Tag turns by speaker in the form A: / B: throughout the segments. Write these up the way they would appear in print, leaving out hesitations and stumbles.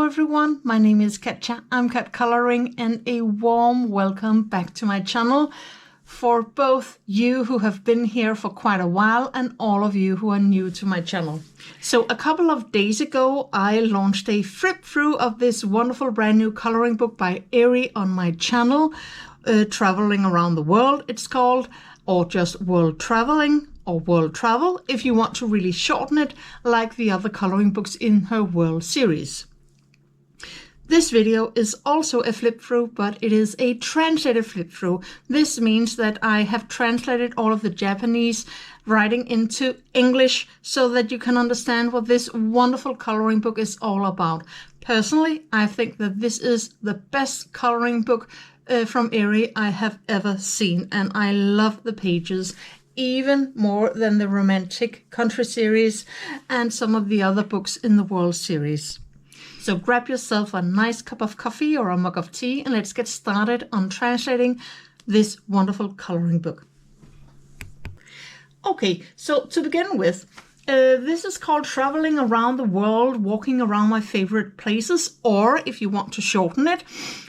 A: everyone, my name is Katja, I'm CatColouring, and a warm welcome back to my channel for both you who have been here for quite a while and all of you who are new to my channel. So a couple of days ago I launched a flip through of this wonderful brand new coloring book by Eriy on my channel, Traveling Around the World it's called, or just World Traveling, or World Travel if you want to really shorten it, like the other coloring books in her World series. This video is also a flip through, but it is a translated flip through. This means that I have translated all of the Japanese writing into English so that you can understand what this wonderful coloring book is all about. Personally, I think that this is the best coloring book from Eriy I have ever seen, and I love the pages even more than the Romantic Country series and some of the other books in the World series. So grab yourself a nice cup of coffee or a mug of tea and let's get started on translating this wonderful coloring book. Okay, so to begin with, this is called Traveling Around the World, Walking Around My Favorite Places, or if you want to shorten it,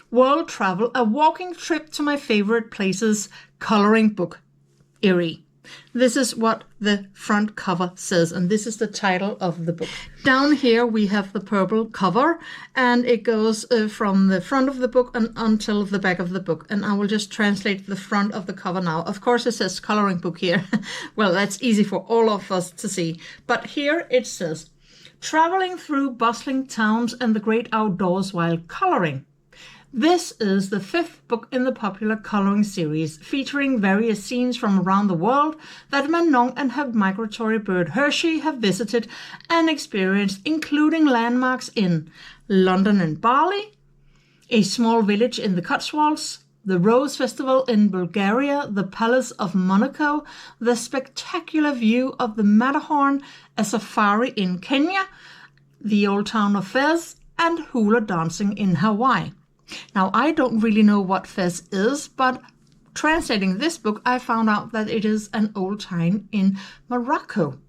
A: World Travel, a walking trip to my favorite places coloring book, Eriy. This is what the front cover says, and this is the title of the book. Down here we have the purple cover, and it goes from the front of the book until the back of the book. And I will just translate the front of the cover now. Of course it says coloring book here. Well, that's easy for all of us to see. But here it says, traveling through bustling towns and the great outdoors while coloring. This is the fifth book in the popular coloring series, featuring various scenes from around the world that Manon and her migratory bird Hershey have visited and experienced, including landmarks in London and Bali, a small village in the Cotswolds, the Rose Festival in Bulgaria, the Palace of Monaco, the spectacular view of the Matterhorn, a safari in Kenya, the old town of Fez, and hula dancing in Hawaii. Now, I don't really know what Fez is, but translating this book, I found out that it is an old town in Morocco.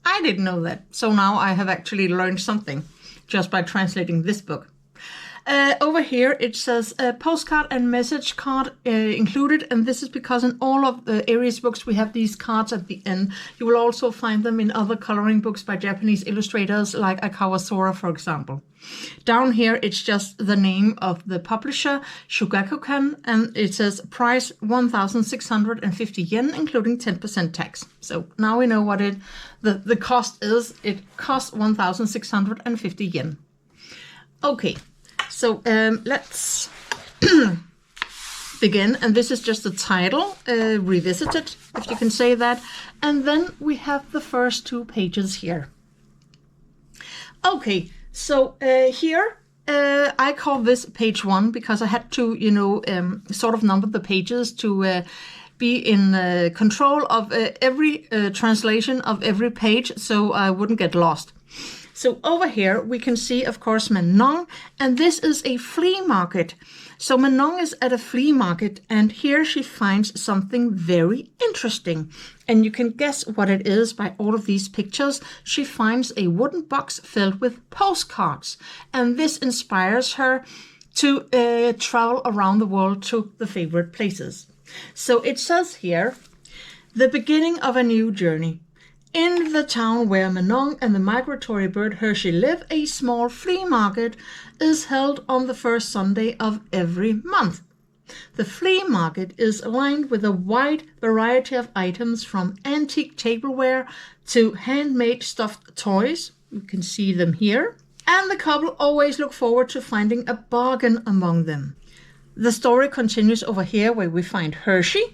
A: I didn't know that, so now I have actually learned something just by translating this book. Over here it says postcard and message card included, and this is because in all of the Eriy's books we have these cards at the end. You will also find them in other coloring books by Japanese illustrators like Akawasora, for example. Down here it's just the name of the publisher, Shogakukan, and it says price 1,650 yen, including 10% tax. So now we know what the cost is. It costs 1,650 yen. Okay. So let's begin, and this is just the title, revisited, if you can say that, and then we have the first two pages here. Okay, so here I call this page 1 because I had to, sort of number the pages to be in control of every translation of every page so I wouldn't get lost. So over here we can see, of course, Manon, and this is a flea market. So Manon is at a flea market, and here she finds something very interesting. And you can guess what it is by all of these pictures. She finds a wooden box filled with postcards, and this inspires her to travel around the world to the favorite places. So it says here, the beginning of a new journey. In the town where Manon and the migratory bird Hershey live, a small flea market is held on the first Sunday of every month. The flea market is lined with a wide variety of items from antique tableware to handmade stuffed toys. You can see them here. And the couple always look forward to finding a bargain among them. The story continues over here where we find Hershey.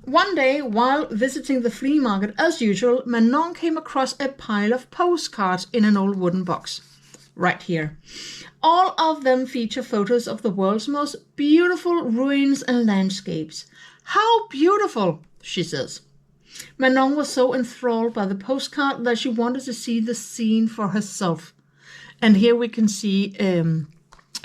A: One day, while visiting the flea market as usual, Manon came across a pile of postcards in an old wooden box. Right here. All of them feature photos of the world's most beautiful ruins and landscapes. How beautiful, she says. Manon was so enthralled by the postcard that she wanted to see the scene for herself. And here we can see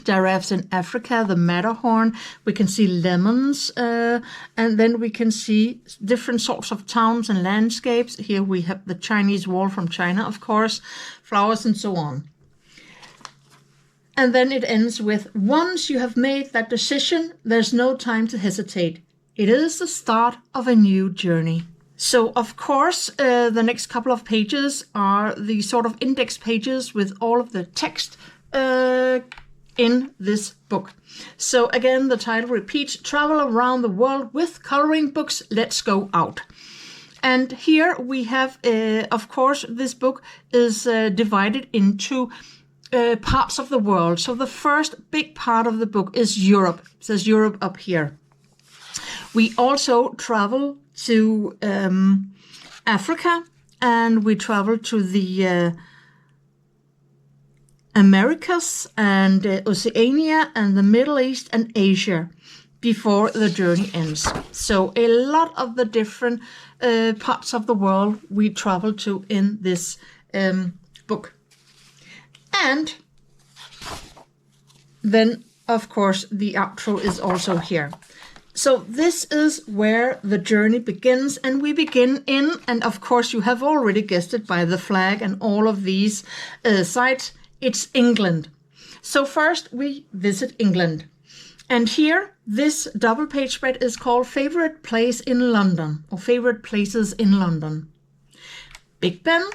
A: giraffes in Africa, the Matterhorn, we can see lemons, and then we can see different sorts of towns and landscapes. Here we have the Chinese wall from China, of course, flowers and so on. And then it ends with, once you have made that decision, there's no time to hesitate. It is the start of a new journey. So, of course, the next couple of pages are the sort of index pages with all of the text in this book. So, again, the title repeats, Travel Around the World with Coloring Books. Let's go out. And here we have, of course, this book is divided into parts of the world. So the first big part of the book is Europe. It says Europe up here. We also travel to Africa, and we travel to the Americas and Oceania and the Middle East and Asia before the journey ends. So a lot of the different parts of the world we travel to in this book. And then, of course, the outro is also here. So this is where the journey begins, and we begin in, and of course you have already guessed it by the flag and all of these sites, it's England. So first we visit England. And here, this double page spread is called Favorite Place in London, or Favorite Places in London. Big Ben,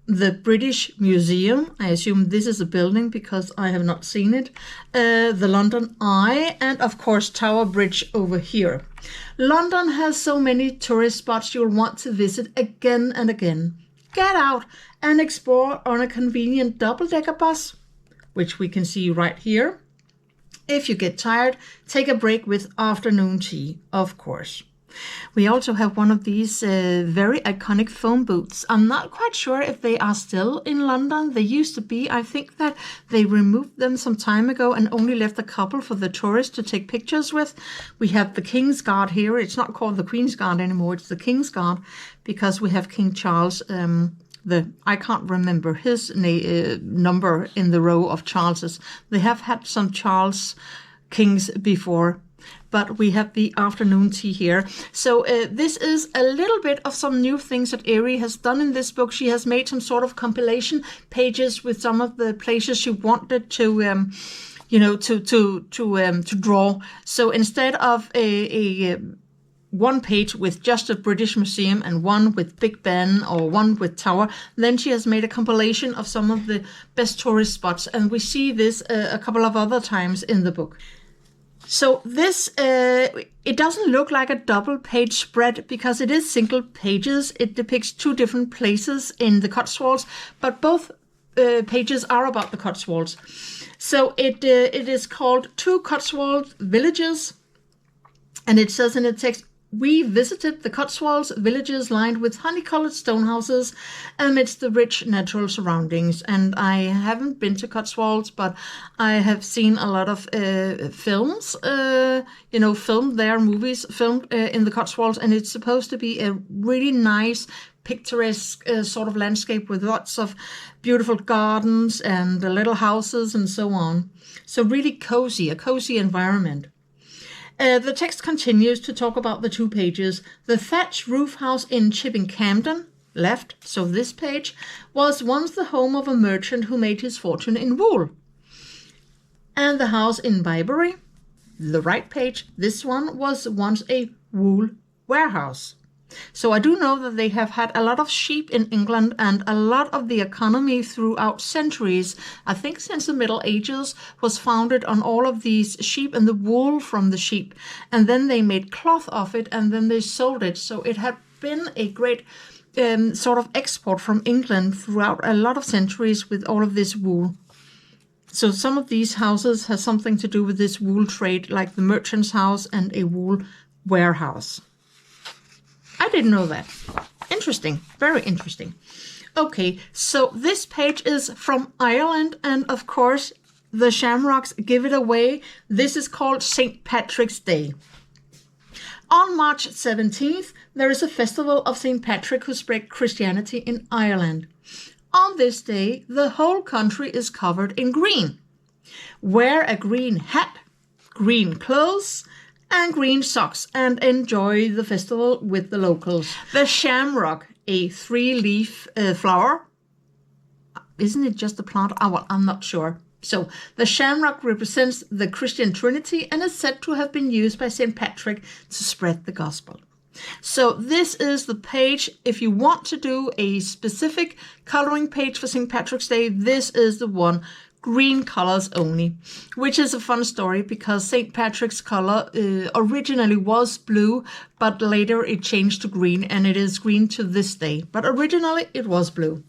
A: the British Museum, I assume this is a building because I have not seen it, the London Eye, and of course Tower Bridge over here. London has so many tourist spots you'll want to visit again and again. Get out and explore on a convenient double-decker bus, which we can see right here. If you get tired, take a break with afternoon tea, of course. We also have one of these very iconic phone booths. I'm not quite sure if they are still in London. They used to be. I think that they removed them some time ago and only left a couple for the tourists to take pictures with. We have the King's Guard here. It's not called the Queen's Guard anymore. It's the King's Guard because we have King Charles. I can't remember his number in the row of Charleses. They have had some Charles kings before. But we have the afternoon tea here. So this is a little bit of some new things that Eriy has done in this book. She has made some sort of compilation pages with some of the places she wanted to, to draw. So instead of a one page with just a British Museum and one with Big Ben or one with Tower, then she has made a compilation of some of the best tourist spots. And we see this a couple of other times in the book. So this, it doesn't look like a double page spread because it is single pages. It depicts two different places in the Cotswolds, but both pages are about the Cotswolds. So it is called Two Cotswold Villages, and it says in the text, we visited the Cotswolds villages lined with honey-colored stone houses amidst the rich natural surroundings. And I haven't been to Cotswolds, but I have seen a lot of films, filmed there, movies filmed in the Cotswolds. And it's supposed to be a really nice, picturesque sort of landscape with lots of beautiful gardens and little houses and so on. So really cozy, a cozy environment. The text continues to talk about the two pages. The thatched roof house in Chipping Campden, left, so this page, was once the home of a merchant who made his fortune in wool. And the house in Bibury, the right page, this one was once a wool warehouse. So I do know that they have had a lot of sheep in England, and a lot of the economy throughout centuries, I think since the Middle Ages, was founded on all of these sheep and the wool from the sheep. And then they made cloth of it, and then they sold it. So it had been a great sort of export from England throughout a lot of centuries with all of this wool. So some of these houses have something to do with this wool trade, like the merchant's house and a wool warehouse. I didn't know that. Interesting. Very interesting. Okay, so this page is from Ireland, and of course, the Shamrocks give it away. This is called St. Patrick's Day. On March 17th, there is a festival of St. Patrick who spread Christianity in Ireland. On this day, the whole country is covered in green. Wear a green hat, green clothes, and green socks, and enjoy the festival with the locals. The shamrock, a three-leaf flower. Isn't it just a plant? Oh, well, I'm not sure. So the shamrock represents the Christian Trinity and is said to have been used by St. Patrick to spread the gospel. So this is the page. If you want to do a specific coloring page for St. Patrick's Day, this is the one. Green colors only, which is a fun story because St. Patrick's color originally was blue, but later it changed to green, and it is green to this day. But originally it was blue.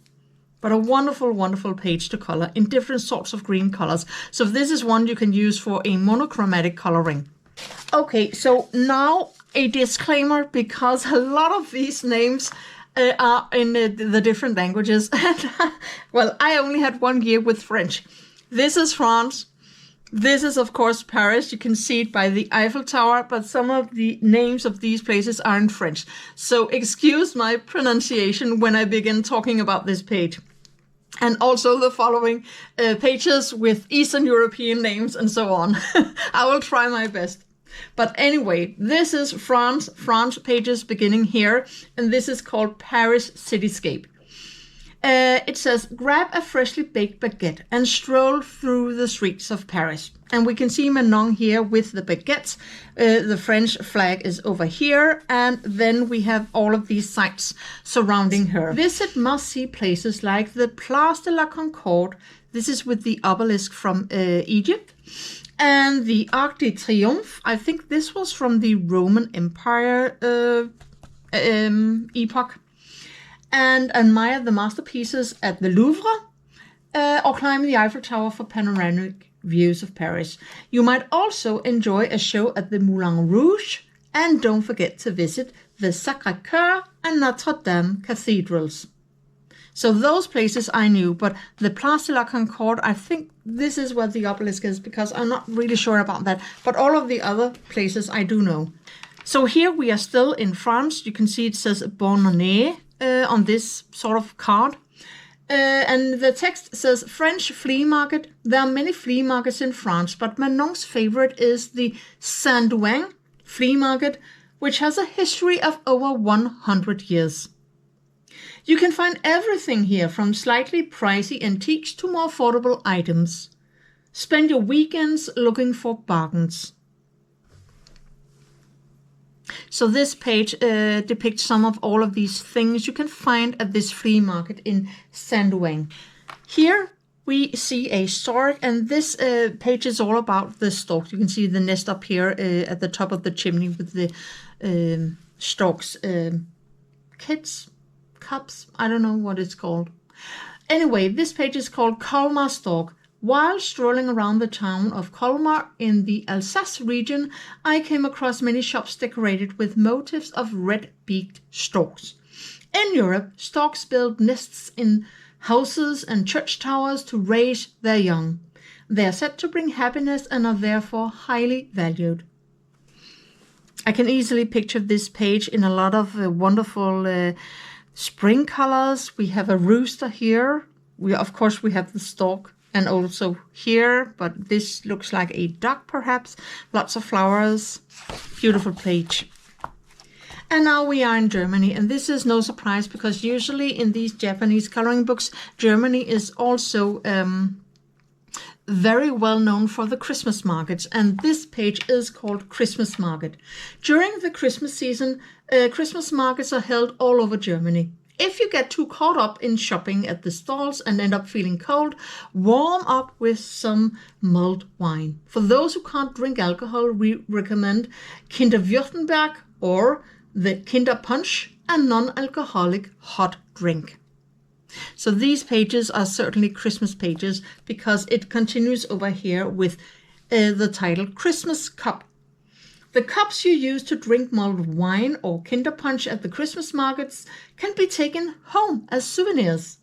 A: But a wonderful, wonderful page to color in different sorts of green colors. So this is one you can use for a monochromatic coloring. Okay, so now a disclaimer, because a lot of these names are in the different languages. Well, I only had 1 year with French. This is France. This is, of course, Paris. You can see it by the Eiffel Tower, but some of the names of these places are in French. So excuse my pronunciation when I begin talking about this page. And also the following pages with Eastern European names and so on. I will try my best. But anyway, this is France pages beginning here, and this is called Paris Cityscape. It says, grab a freshly baked baguette and stroll through the streets of Paris. And we can see Manon here with the baguettes. The French flag is over here, and then we have all of these sites surrounding her. Visit must-see places like the Place de la Concorde. This is with the obelisk from Egypt. And the Arc de Triomphe, I think this was from the Roman Empire epoch. And admire the masterpieces at the Louvre, or climb the Eiffel Tower for panoramic views of Paris. You might also enjoy a show at the Moulin Rouge, and don't forget to visit the Sacré-Cœur and Notre Dame cathedrals. So those places I knew, but the Place de la Concorde, I think this is where the obelisk is, because I'm not really sure about that. But all of the other places I do know. So here we are still in France. You can see it says Bonne Année on this sort of card. And the text says French flea market. There are many flea markets in France, but Manon's favorite is the Saint-Douin flea market, which has a history of over 100 years. You can find everything here, from slightly pricey antiques to more affordable items. Spend your weekends looking for bargains. So this page depicts some of all of these things you can find at this flea market in Saint-Douin. Here we see a stork, and this page is all about the stork. You can see the nest up here at the top of the chimney with the stork's kids. Cups, I don't know what it's called. Anyway, this page is called Colmar Stork. While strolling around the town of Colmar in the Alsace region, I came across many shops decorated with motifs of red-beaked storks. In Europe, storks build nests in houses and church towers to raise their young. They are said to bring happiness and are therefore highly valued. I can easily picture this page in a lot of wonderful spring colors. We have a rooster here. Of course, we have the stork, and also here, but this looks like a duck perhaps. Lots of flowers. Beautiful page. And now we are in Germany, and this is no surprise because usually in these Japanese coloring books, Germany is also very well known for the Christmas markets, and this page is called Christmas Market. During the Christmas season, Christmas markets are held all over Germany. If you get too caught up in shopping at the stalls and end up feeling cold, warm up with some mulled wine. For those who can't drink alcohol, we recommend Kinder Württemberg or the Kinder Punch, a non-alcoholic hot drink. So these pages are certainly Christmas pages because it continues over here with the title Christmas Cup. The cups you use to drink mulled wine or Kinder Punch at the Christmas markets can be taken home as souvenirs.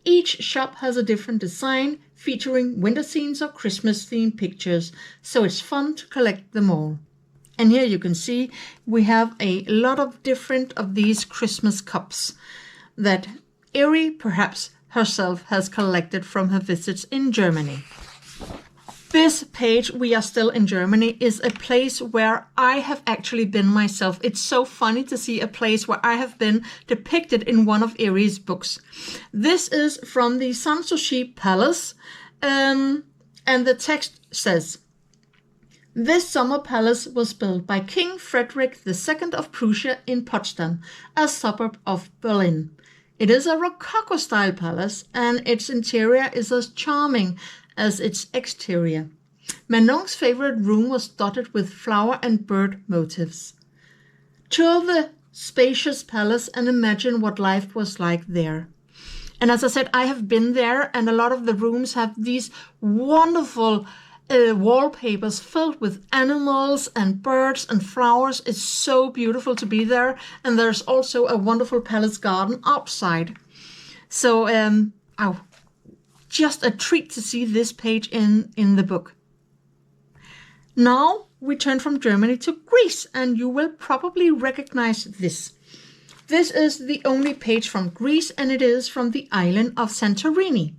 A: Each shop has a different design featuring winter scenes or Christmas-themed pictures, so it's fun to collect them all. And here you can see we have a lot of different of these Christmas cups that Eriy, perhaps herself, has collected from her visits in Germany. This page, we are still in Germany, is a place where I have actually been myself. It's so funny to see a place where I have been depicted in one of Eriy's books. This is from the Sanssouci Palace. And the text says, "This summer palace was built by King Frederick II of Prussia in Potsdam, a suburb of Berlin. It is a Rococo-style palace, and its interior is as charming as its exterior. Manon's favorite room was dotted with flower and bird motifs. Tour the spacious palace and imagine what life was like there." And as I said, I have been there, and a lot of the rooms have these wonderful wallpapers filled with animals and birds and flowers. It's so beautiful to be there. And there's also a wonderful palace garden outside. So just a treat to see this page in the book. Now we turn from Germany to Greece, and you will probably recognize this. This is the only page from Greece, and it is from the island of Santorini.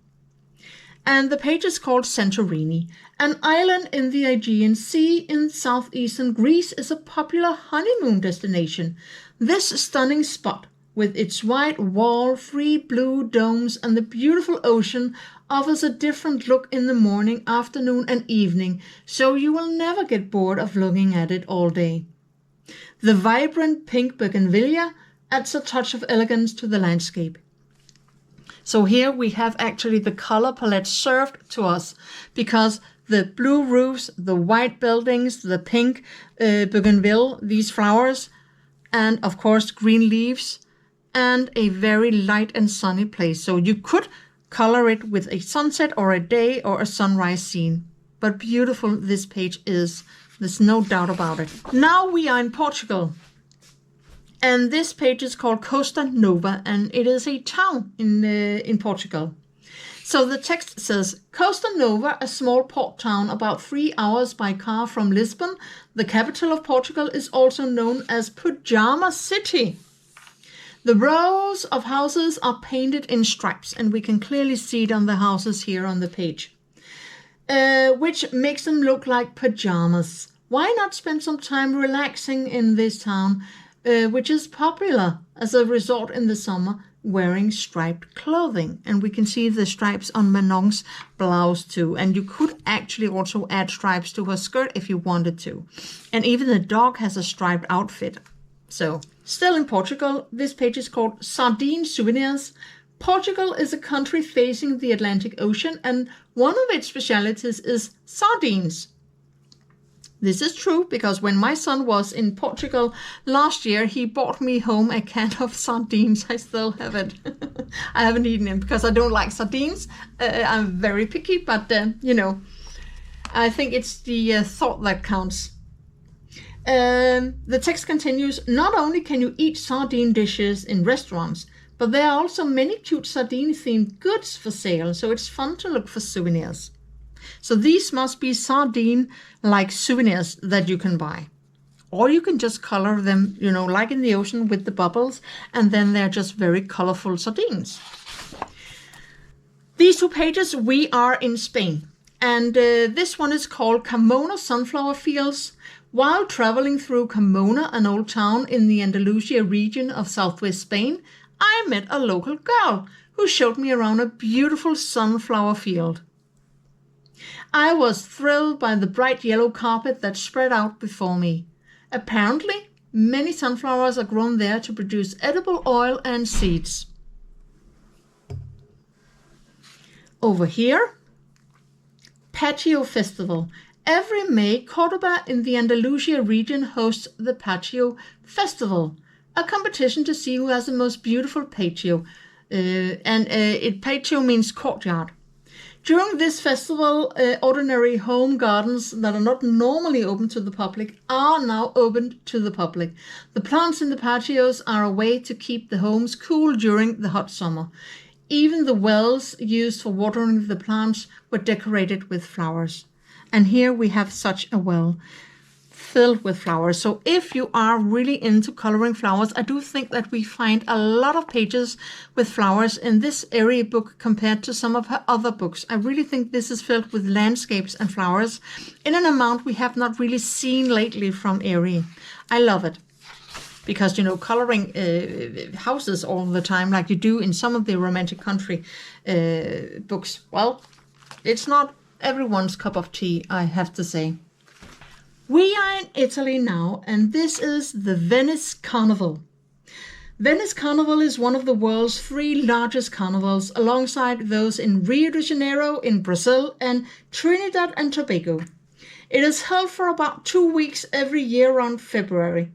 A: And the page is called Santorini. An island in the Aegean Sea in southeastern Greece is a popular honeymoon destination. This stunning spot, with its white wall, 3 blue domes, and the beautiful ocean, offers a different look in the morning, afternoon, and evening, so you will never get bored of looking at it all day. The vibrant pink bougainvillea adds a touch of elegance to the landscape. So here we have actually the color palette served to us, because the blue roofs, the white buildings, the pink bougainvillea, these flowers, and of course green leaves, and a very light and sunny place. So you could color it with a sunset or a day or a sunrise scene. But beautiful this page is. There's no doubt about it. Now we are in Portugal. And this page is called Costa Nova, and it is a town in Portugal. So the text says, "Costa Nova, a small port town about 3 hours by car from Lisbon, the capital of Portugal, is also known as Pajama City. The rows of houses are painted in stripes, and we can clearly see it on the houses here on the page, which makes them look like pajamas. Why not spend some time relaxing in this town, which is popular as a resort in the summer, wearing striped clothing?" And we can see the stripes on Manon's blouse too. And you could actually also add stripes to her skirt if you wanted to. And even the dog has a striped outfit. So, still in Portugal, this page is called Sardine Souvenirs. Portugal is a country facing the Atlantic Ocean, and one of its specialities is sardines. This is true, because when my son was in Portugal last year, he brought me home a can of sardines. I still have it. I haven't eaten it because I don't like sardines. I'm very picky, but I think it's the thought that counts. The text continues, "Not only can you eat sardine dishes in restaurants, but there are also many cute sardine-themed goods for sale, so it's fun to look for souvenirs." So these must be sardine-like souvenirs that you can buy. Or you can just color them, like in the ocean with the bubbles, and then they're just very colorful sardines. These 2 pages, we are in Spain. And this one is called Carmona Sunflower Fields. While traveling through Carmona, an old town in the Andalusia region of southwest Spain, I met a local girl who showed me around a beautiful sunflower field. I was thrilled by the bright yellow carpet that spread out before me. Apparently, many sunflowers are grown there to produce edible oil and seeds. Over here, Patio Festival. Every May, Cordoba in the Andalusia region hosts the Patio Festival, a competition to see who has the most beautiful patio. Patio means courtyard. During this festival, ordinary home gardens that are not normally open to the public are now opened to the public. The plants in the patios are a way to keep the homes cool during the hot summer. Even the wells used for watering the plants were decorated with flowers. And here we have such a well filled with flowers. So if you are really into coloring flowers, I do think that we find a lot of pages with flowers in this Eriy book compared to some of her other books. I really think this is filled with landscapes and flowers in an amount we have not really seen lately from Eriy. I love it. Because, coloring houses all the time like you do in some of the romantic country books, well, it's not everyone's cup of tea, I have to say. We are in Italy now, and this is the Venice Carnival. Venice Carnival is one of the world's 3 largest carnivals, alongside those in Rio de Janeiro in Brazil and Trinidad and Tobago. It is held for about 2 weeks every year around February.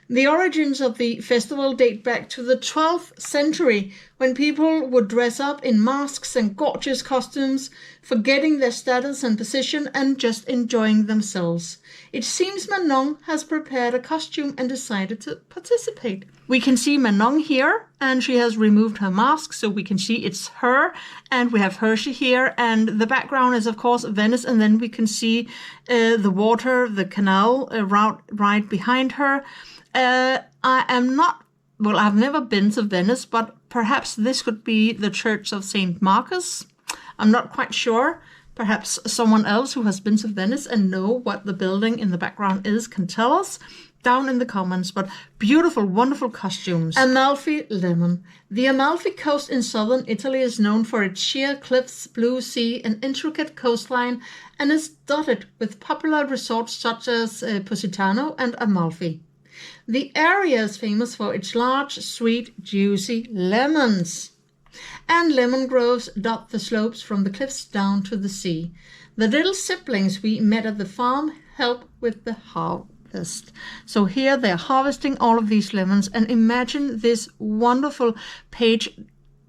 A: The origins of the festival date back to the 12th century, when people would dress up in masks and gorgeous costumes, forgetting their status and position and just enjoying themselves. It seems Manon has prepared a costume and decided to participate. We can see Manon here, and she has removed her mask, so we can see it's her, and we have Hershey here, and the background is of course Venice, and then we can see the water, the canal right behind her. I've never been to Venice, but perhaps this could be the Church of St. Marcus. I'm not quite sure. Perhaps someone else who has been to Venice and know what the building in the background is can tell us down in the comments. But beautiful, wonderful costumes. Amalfi Lemon. The Amalfi Coast in southern Italy is known for its sheer cliffs, blue sea, and intricate coastline, and is dotted with popular resorts such as Positano and Amalfi. The area is famous for its large, sweet, juicy lemons. And lemon groves dot the slopes from the cliffs down to the sea. The little siblings we met at the farm help with the harvest. So here they're harvesting all of these lemons, and imagine this wonderful page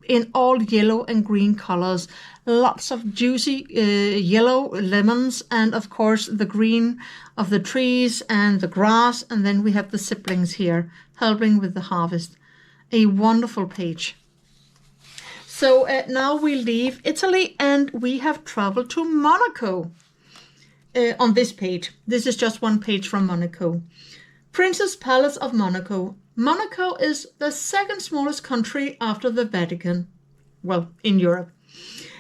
A: in all yellow and green colors. Lots of juicy yellow lemons, and of course the green of the trees and the grass, and then we have the siblings here helping with the harvest. A wonderful page. So now we leave Italy and we have traveled to Monaco on this page. This is just one page from Monaco. Princess Palace of Monaco. Monaco is the second smallest country after the Vatican, well, in Europe.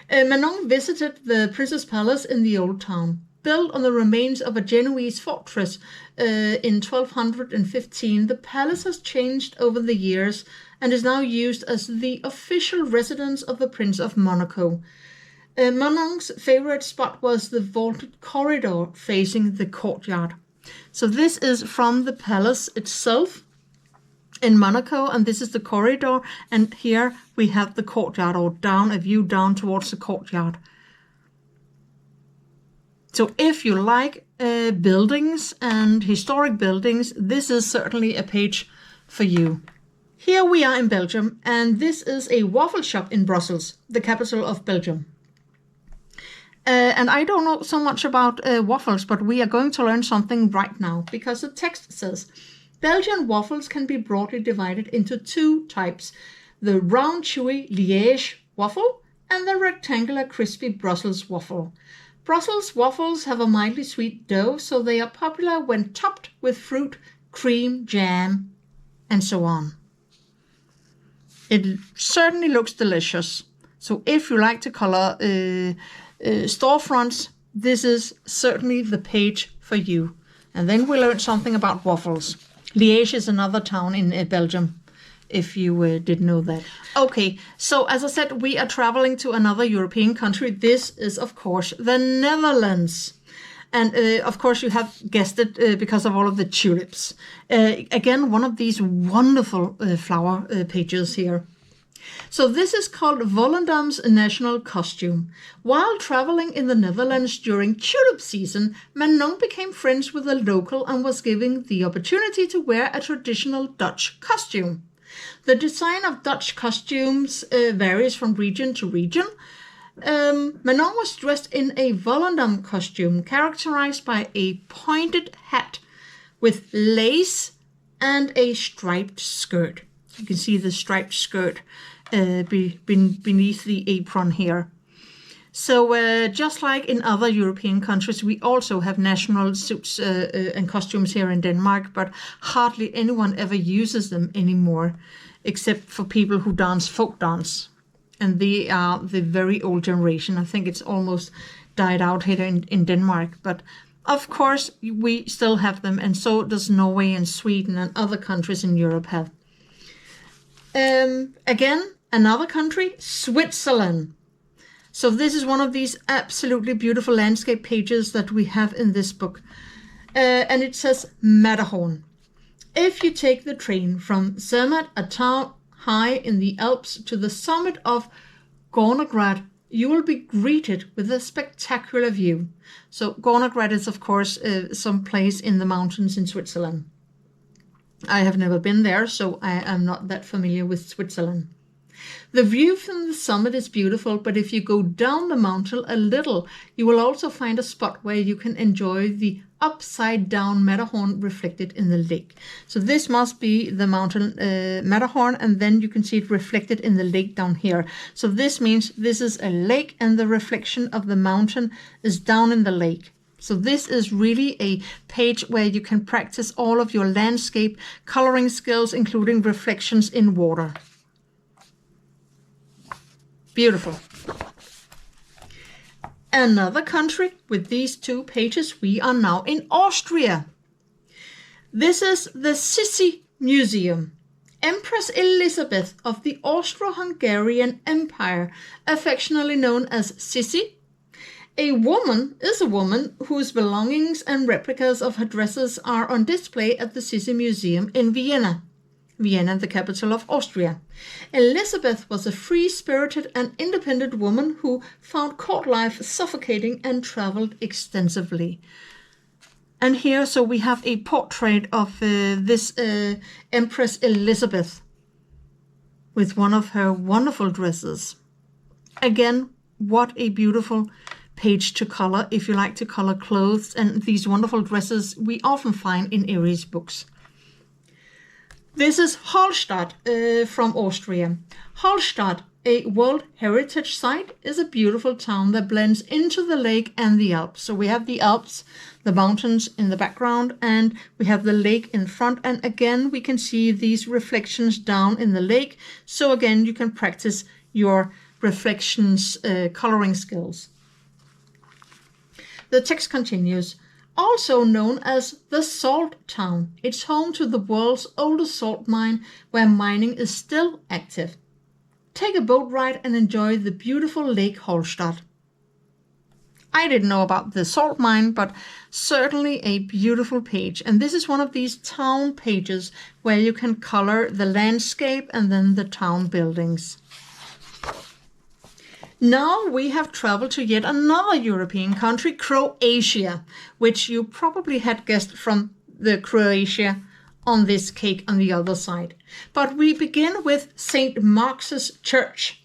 A: Manon visited the Princess Palace in the Old Town, built on the remains of a Genoese fortress in 1215. The palace has changed over the years and is now used as the official residence of the Prince of Monaco. Manon's favorite spot was the vaulted corridor facing the courtyard. So this is from the palace itself in Monaco, and this is the corridor, and here we have the courtyard, or a view down towards the courtyard. So if you like buildings and historic buildings, this is certainly a page for you. Here we are in Belgium, and this is a waffle shop in Brussels, the capital of Belgium. And I don't know so much about waffles, but we are going to learn something right now, because the text says, Belgian waffles can be broadly divided into 2 types, the round chewy Liège waffle and the rectangular crispy Brussels waffle. Brussels waffles have a mildly sweet dough, so they are popular when topped with fruit, cream, jam, and so on. It certainly looks delicious. So if you like to color storefronts, this is certainly the page for you. And then we learned something about waffles. Liège is another town in Belgium, if you didn't know that. Okay, so as I said, we are traveling to another European country. This is, of course, the Netherlands. And of course, you have guessed it because of all of the tulips. Again, one of these wonderful flower pages here. So this is called Volendam's national costume. While traveling in the Netherlands during tulip season, Manon became friends with a local and was given the opportunity to wear a traditional Dutch costume. The design of Dutch costumes varies from region to region. Manon was dressed in a Volendam costume characterized by a pointed hat with lace and a striped skirt. You can see the striped skirt beneath the apron here. So just like in other European countries, we also have national suits and costumes here in Denmark, but hardly anyone ever uses them anymore, except for people who dance folk dance. And they are the very old generation. I think it's almost died out here in Denmark. But of course, we still have them, and so does Norway and Sweden and other countries in Europe have. Again, another country, Switzerland. So this is one of these absolutely beautiful landscape pages that we have in this book. And it says Matterhorn. If you take the train from Zermatt, a town high in the Alps, to the summit of Gornergrat, you will be greeted with a spectacular view. So Gornergrat is, of course, some place in the mountains in Switzerland. I have never been there, so I am not that familiar with Switzerland. The view from the summit is beautiful, but if you go down the mountain a little, you will also find a spot where you can enjoy the upside-down Matterhorn reflected in the lake. So this must be the mountain Matterhorn, and then you can see it reflected in the lake down here. So this means this is a lake, and the reflection of the mountain is down in the lake. So this is really a page where you can practice all of your landscape coloring skills, including reflections in water. Beautiful. Another country with these 2 pages. We are now in Austria. This is the Sissi Museum. Empress Elizabeth of the Austro-Hungarian Empire, affectionately known as Sissi. A woman is a woman whose belongings and replicas of her dresses are on display at the Sissi Museum in Vienna. Vienna, the capital of Austria. Elizabeth was a free-spirited and independent woman who found court life suffocating and traveled extensively. And here, so we have a portrait of this Empress Elizabeth with one of her wonderful dresses. Again, what a beautiful page to color if you like to color clothes, and these wonderful dresses we often find in Eriy's books. This is Hallstatt from Austria. Hallstatt, a World Heritage Site, is a beautiful town that blends into the lake and the Alps. So we have the Alps, the mountains in the background, and we have the lake in front. And again, we can see these reflections down in the lake. So again, you can practice your reflections coloring skills. The text continues. Also known as the Salt Town. It's home to the world's oldest salt mine, where mining is still active. Take a boat ride and enjoy the beautiful Lake Hallstatt. I didn't know about the salt mine, but certainly a beautiful page. And this is one of these town pages where you can color the landscape and then the town buildings. Now we have traveled to yet another European country, Croatia, which you probably had guessed from the Croatia on this cake on the other side. But we begin with St. Mark's Church.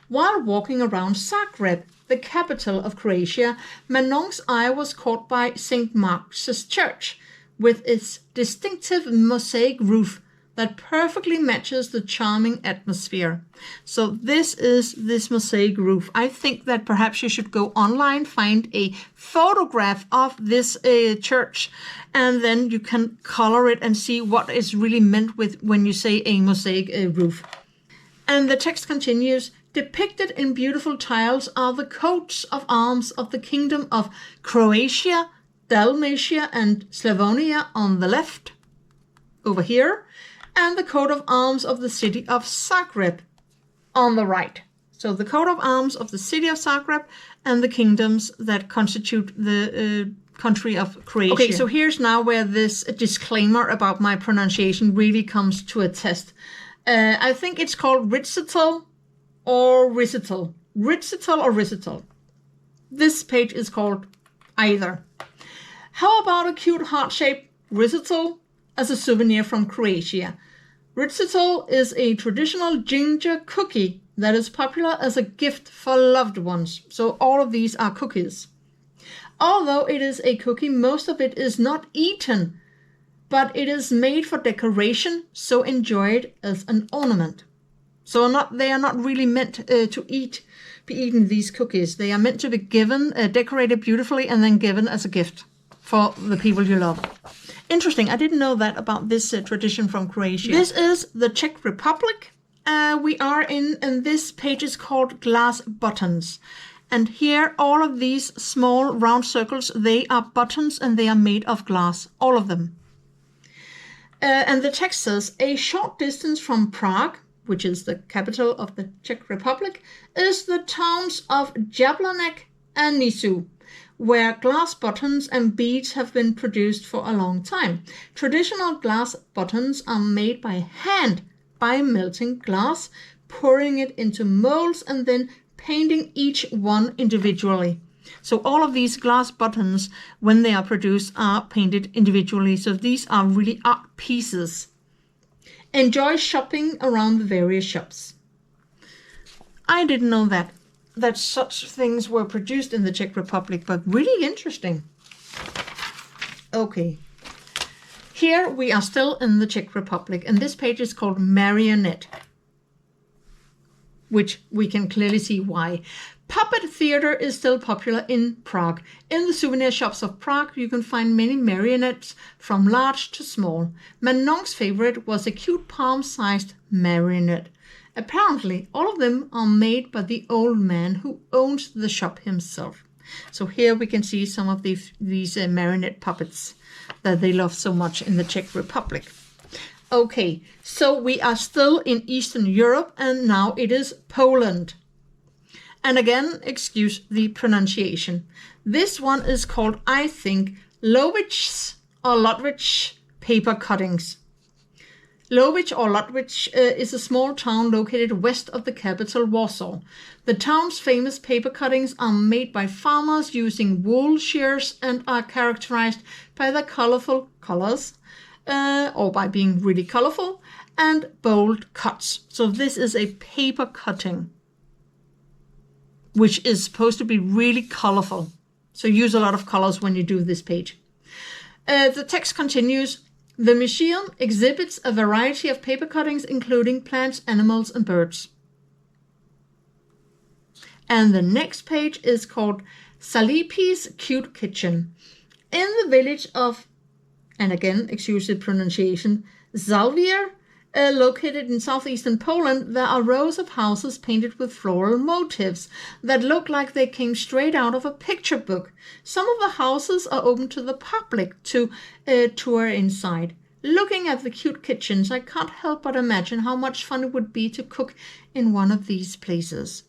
A: While walking around Zagreb, the capital of Croatia, Manon's eye was caught by St. Mark's Church, with its distinctive mosaic roof that perfectly matches the charming atmosphere. So this is this mosaic roof. I think that perhaps you should go online, find a photograph of this church, and then you can color it and see what is really meant with when you say a mosaic roof. And the text continues, depicted in beautiful tiles are the coats of arms of the kingdom of Croatia, Dalmatia, and Slavonia on the left, over here, and the coat of arms of the city of Zagreb on the right. So the coat of arms of the city of Zagreb and the kingdoms that constitute the country of Croatia. Okay, so here's now where this disclaimer about my pronunciation really comes to a test. I think it's called Rizital or Rizital. Rizital or Rizital. This page is called either. How about a cute heart-shaped Rizital as a souvenir from Croatia? Rizital is a traditional ginger cookie that is popular as a gift for loved ones. So all of these are cookies. Although it is a cookie, most of it is not eaten, but it is made for decoration, so enjoy it as an ornament. So they are not really meant to be eaten, these cookies. They are meant to be given, decorated beautifully, and then given as a gift for the people you love. Interesting. I didn't know that about this tradition from Croatia. This is the Czech Republic. We are in, and this page is called Glass Buttons. And here, all of these small round circles, they are buttons and they are made of glass, all of them. And the text says, a short distance from Prague, which is the capital of the Czech Republic, is the towns of Jablanek and Nisu, where glass buttons and beads have been produced for a long time. Traditional glass buttons are made by hand by melting glass, pouring it into molds, and then painting each one individually. So all of these glass buttons, when they are produced, are painted individually. So these are really art pieces. Enjoy shopping around the various shops. I didn't know that such things were produced in the Czech Republic, but really interesting. Okay. Here we are still in the Czech Republic, and this page is called Marionette, which we can clearly see why. Puppet theater is still popular in Prague. In the souvenir shops of Prague, you can find many marionettes from large to small. Manon's favorite was a cute palm-sized marionette. Apparently, all of them are made by the old man who owns the shop himself. So here we can see some of these marionette puppets that they love so much in the Czech Republic. Okay, so we are still in Eastern Europe, and now it is Poland. And again, excuse the pronunciation. This one is called, I think, Lowicz or Ludwig paper cuttings. Lowicz or Ludwig is a small town located west of the capital, Warsaw. The town's famous paper cuttings are made by farmers using wool shears and are characterized by their colorful colors, or by being really colorful, and bold cuts. So this is a paper cutting, which is supposed to be really colorful. So use a lot of colors when you do this page. The text continues. The museum exhibits a variety of paper cuttings, including plants, animals, and birds. And the next page is called Salipi's Cute Kitchen. In the village of, and again, excuse the pronunciation, Zalwier, located in southeastern Poland, there are rows of houses painted with floral motifs that look like they came straight out of a picture book. Some of the houses are open to the public to tour inside. Looking at the cute kitchens, I can't help but imagine how much fun it would be to cook in one of these places.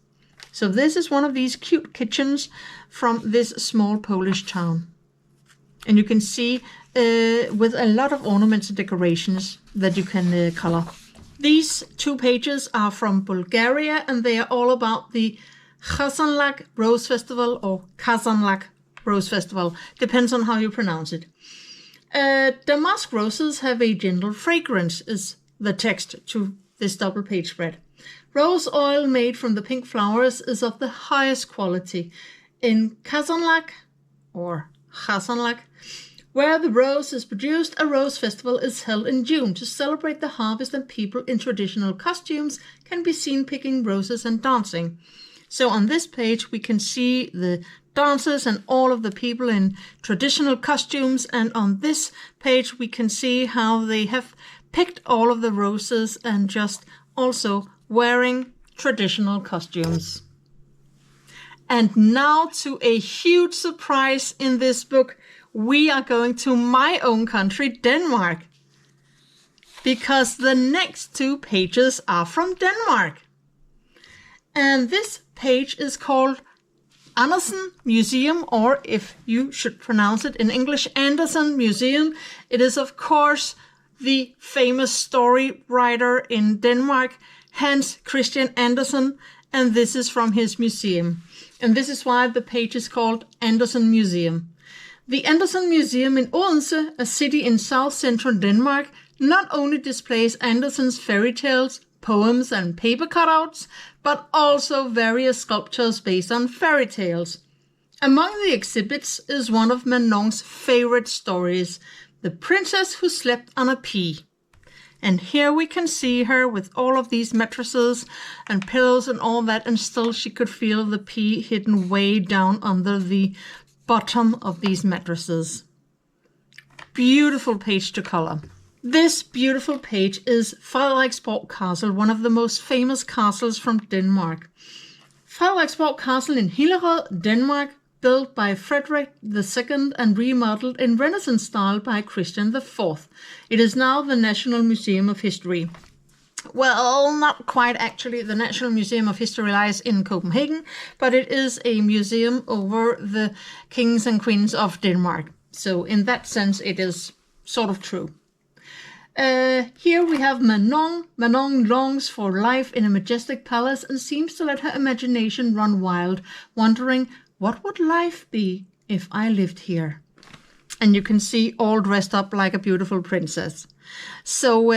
A: So this is one of these cute kitchens from this small Polish town. And you can see with a lot of ornaments and decorations that you can color. These two pages are from Bulgaria, and they are all about the Kazanlak Rose Festival, or Kazanlak Rose Festival, depends on how you pronounce it. Damask roses have a gentle fragrance, is the text to this double page spread. Rose oil made from the pink flowers is of the highest quality. In Kazanlak, or Kazanlak, where the rose is produced, a rose festival is held in June to celebrate the harvest, and people in traditional costumes can be seen picking roses and dancing. So on this page we can see the dancers and all of the people in traditional costumes, and on this page we can see how they have picked all of the roses and just also wearing traditional costumes. And now to a huge surprise in this book. We are going to my own country, Denmark, because the next two pages are from Denmark. And this page is called Andersen Museum, or if you should pronounce it in English, Andersen Museum. It is, of course, the famous story writer in Denmark, Hans Christian Andersen, and this is from his museum. And this is why the page is called Andersen Museum. The Andersen Museum in Odense, a city in south-central Denmark, not only displays Andersen's fairy tales, poems, and paper cutouts, but also various sculptures based on fairy tales. Among the exhibits is one of Manon's favorite stories, The Princess Who Slept on a Pea. And here we can see her with all of these mattresses and pillows and all that, and still she could feel the pea hidden way down under the bottom of these mattresses. Beautiful page to color. This beautiful page is Frederiksborg Castle, one of the most famous castles from Denmark. Frederiksborg Castle in Hillerød, Denmark, built by Frederick II and remodeled in Renaissance style by Christian IV. It is now the National Museum of History. well, not quite actually. The National Museum of History lies in Copenhagen, but it is a museum over the kings and queens of Denmark. So in that sense, it is sort of true. Here we have Manon. Manon longs for life in a majestic palace and seems to let her imagination run wild, wondering, what would life be if I lived here? And you can see all dressed up like a beautiful princess. So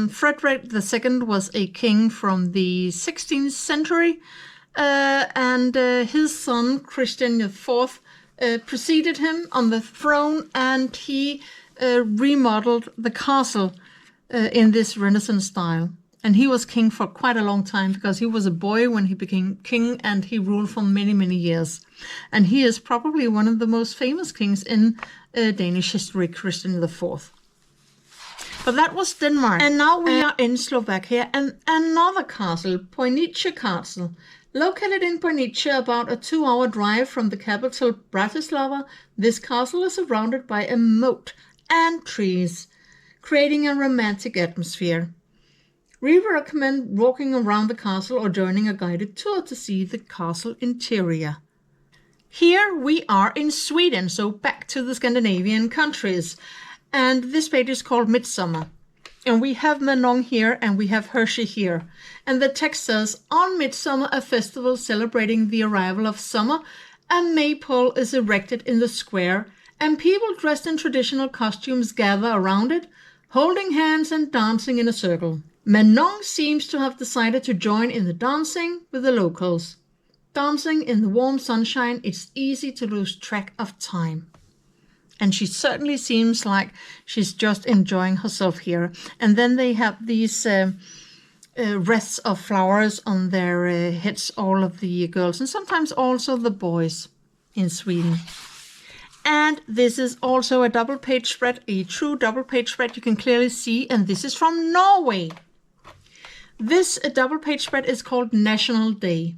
A: Frederick II was a king from the 16th century, and his son Christian IV preceded him on the throne, and he remodeled the castle in this Renaissance style. And he was king for quite a long time because he was a boy when he became king, and he ruled for many, many years. And he is probably one of the most famous kings in Danish history, Christian IV. But that was Denmark. And now we are in Slovakia, and another castle, Poinice Castle. Located in Poinice, about a 2-hour drive from the capital Bratislava, this castle is surrounded by a moat and trees, creating a romantic atmosphere. We recommend walking around the castle or joining a guided tour to see the castle interior. Here we are in Sweden, so back to the Scandinavian countries. And this page is called Midsummer. And we have Manon here and we have Hershey here. And the text says, on Midsummer, a festival celebrating the arrival of summer, a maypole is erected in the square, and people dressed in traditional costumes gather around it, holding hands and dancing in a circle. Manon seems to have decided to join in the dancing with the locals. Dancing in the warm sunshine, it's easy to lose track of time. And she certainly seems like she's just enjoying herself here. And then they have these wreaths of flowers on their heads, all of the girls, and sometimes also the boys in Sweden. And this is also a double page spread, a true double page spread you can clearly see, and this is from Norway. This double page spread is called National Day.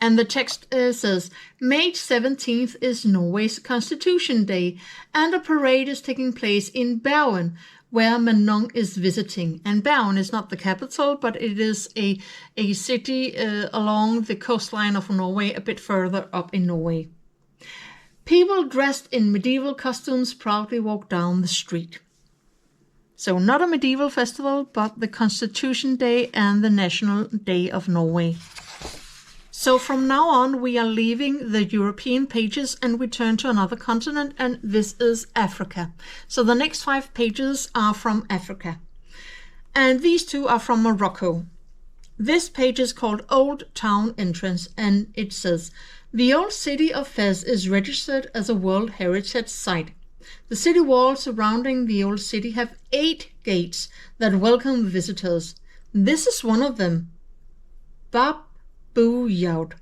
A: And the text says, May 17th is Norway's Constitution Day, and a parade is taking place in Bergen, where Manon is visiting. And Bergen is not the capital, but it is a city along the coastline of Norway, a bit further up in Norway. People dressed in medieval costumes proudly walk down the street. So not a medieval festival, but the Constitution Day and the National Day of Norway. So from now on, we are leaving the European pages and we turn to another continent, and this is Africa. So the next 5 pages are from Africa. And these 2 are from Morocco. This page is called Old Town Entrance, and it says, the old city of Fez is registered as a World Heritage Site. The city walls surrounding the old city have 8 gates that welcome visitors. This is one of them. Bab Booyout.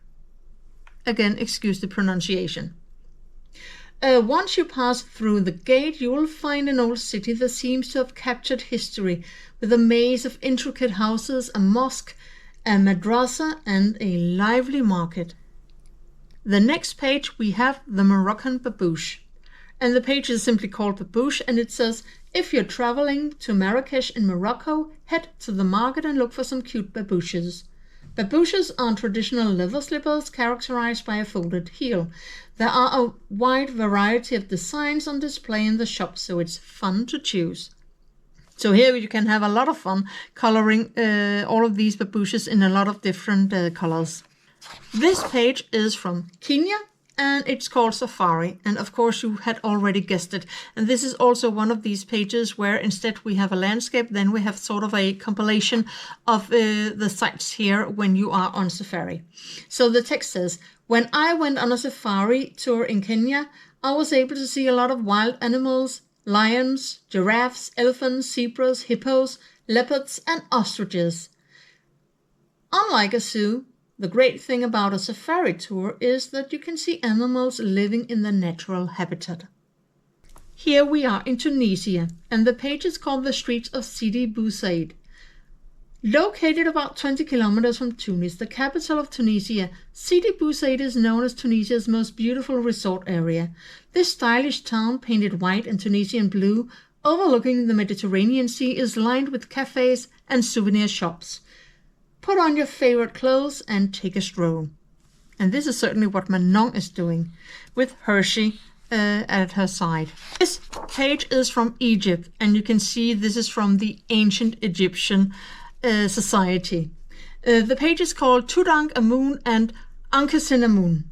A: Again, excuse the pronunciation. Once you pass through the gate, you will find an old city that seems to have captured history, with a maze of intricate houses, a mosque, a madrasa, and a lively market. The next page we have the Moroccan babouche. And the page is simply called babouche, and it says, if you're traveling to Marrakesh in Morocco, head to the market and look for some cute babouches. Babouches are traditional leather slippers characterized by a folded heel. There are a wide variety of designs on display in the shop, so it's fun to choose. So here you can have a lot of fun coloring all of these babouches in a lot of different colors. This page is from Kenya, and it's called Safari. And of course you had already guessed it. And this is also one of these pages where instead we have a landscape, then we have sort of a compilation of the sites here when you are on safari. So the text says, when I went on a safari tour in Kenya, I was able to see a lot of wild animals, lions, giraffes, elephants, zebras, hippos, leopards, and ostriches. Unlike a zoo, the great thing about a safari tour is that you can see animals living in their natural habitat. Here we are in Tunisia, and the page is called The Streets of Sidi Bou Said. Located about 20 kilometers from Tunis, the capital of Tunisia, Sidi Bou Said is known as Tunisia's most beautiful resort area. This stylish town, painted white and Tunisian blue, overlooking the Mediterranean Sea, is lined with cafes and souvenir shops. Put on your favorite clothes and take a stroll. And this is certainly what Manon is doing, with Hershey at her side. This page is from Egypt, and you can see this is from the ancient Egyptian society. The page is called Tutankhamun and Ankhesenamun.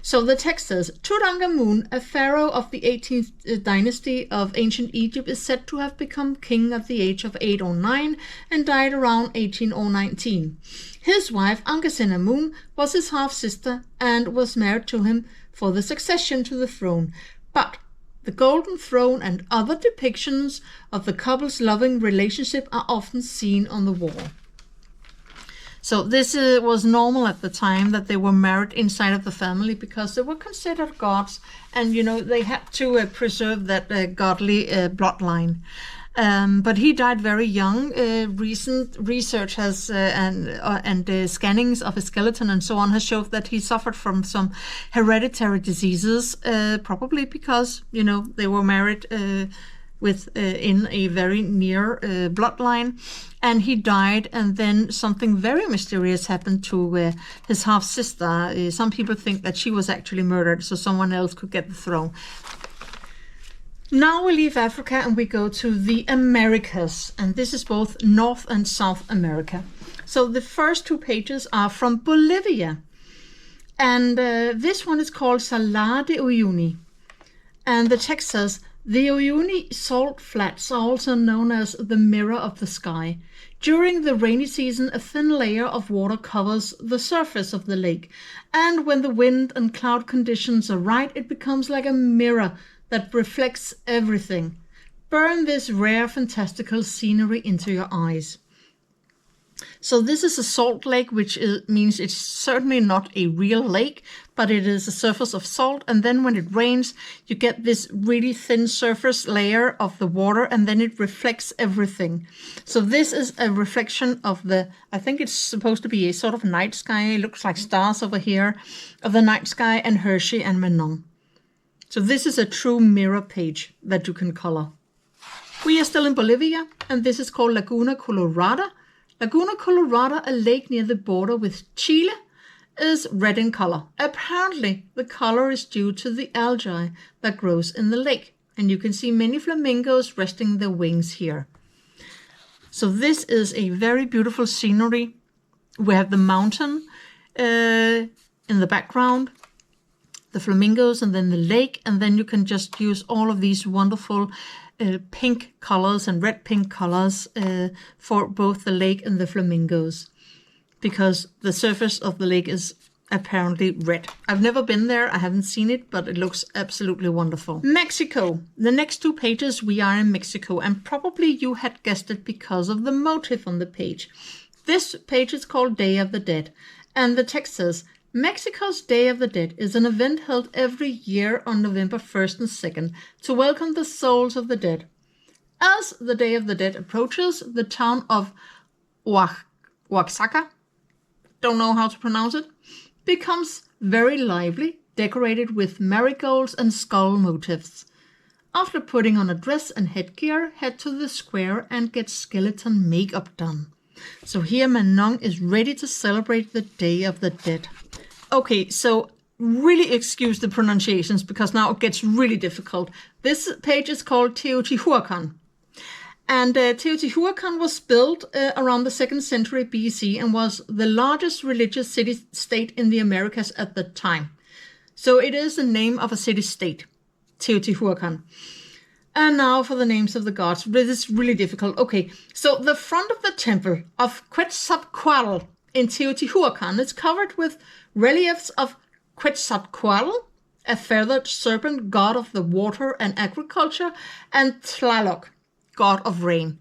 A: So the text says, Tutankhamun, a pharaoh of the 18th dynasty of ancient Egypt, is said to have become king at the age of 809 and died around 1819. His wife Ankhesenamun was his half-sister and was married to him for the succession to the throne. But the golden throne and other depictions of the couple's loving relationship are often seen on the wall. So this was normal at the time, that they were married inside of the family, because they were considered gods, and they had to preserve that godly bloodline. But he died very young. Recent research has and scannings of his skeleton and so on has showed that he suffered from some hereditary diseases, probably because they were married in a very near bloodline, and he died, and then something very mysterious happened to his half-sister. Some people think that she was actually murdered so someone else could get the throne. Now we leave Africa and we go to the Americas, and this is both North and South America. So the first two pages are from Bolivia, and this one is called Salar de Uyuni, and the text says, the Uyuni salt flats are also known as the mirror of the sky. During the rainy season, a thin layer of water covers the surface of the lake, and when the wind and cloud conditions are right, it becomes like a mirror that reflects everything. Burn this rare, fantastical scenery into your eyes. So this is a salt lake, which means it's certainly not a real lake, but it is a surface of salt. And then when it rains, you get this really thin surface layer of the water, and then it reflects everything. So this is a reflection of I think it's supposed to be a sort of night sky. It looks like stars over here, of the night sky and Hershey and Manon. So this is a true mirror page that you can color. We are still in Bolivia, and this is called Laguna Colorada. Laguna Colorada, a lake near the border with Chile, is red in color. Apparently, the color is due to the algae that grows in the lake, and you can see many flamingos resting their wings here. So this is a very beautiful scenery. We have the mountain in the background, the flamingos, and then the lake, and then you can just use all of these wonderful pink colors and red-pink colors for both the lake and the flamingos, because the surface of the lake is apparently red. I've never been there, I haven't seen it, but it looks absolutely wonderful. Mexico. The next two pages we are in Mexico, and probably you had guessed it because of the motif on the page. This page is called Day of the Dead, and the text says, Mexico's Day of the Dead is an event held every year on November 1st and 2nd to welcome the souls of the dead. As the Day of the Dead approaches, the town of Oaxaca, don't know how to pronounce it, becomes very lively, decorated with marigolds and skull motifs. After putting on a dress and headgear, head to the square and get skeleton makeup done. So here Manon is ready to celebrate the Day of the Dead. Okay, so really excuse the pronunciations because now it gets really difficult. This page is called Teotihuacan. And Teotihuacan was built around the 2nd century BC and was the largest religious city-state in the Americas at the time. So it is the name of a city-state, Teotihuacan. And now for the names of the gods. This is really difficult. Okay, so the front of the temple of Quetzalcoatl in Teotihuacan is covered with reliefs of Quetzalcoatl, a feathered serpent, god of the water and agriculture, and Tlaloc, god of rain.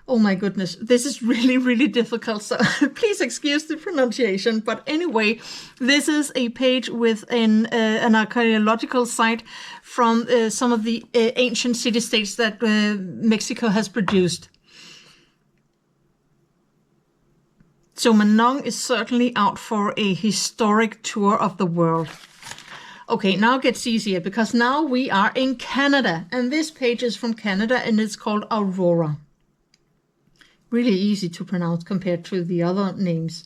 A: Oh my goodness, this is really, really difficult, so please excuse the pronunciation. But anyway, this is a page with an archaeological site from some of the ancient city-states that Mexico has produced. So Manon is certainly out for a historic tour of the world. Okay, now it gets easier because now we are in Canada. And this page is from Canada and it's called Aurora. Really easy to pronounce compared to the other names.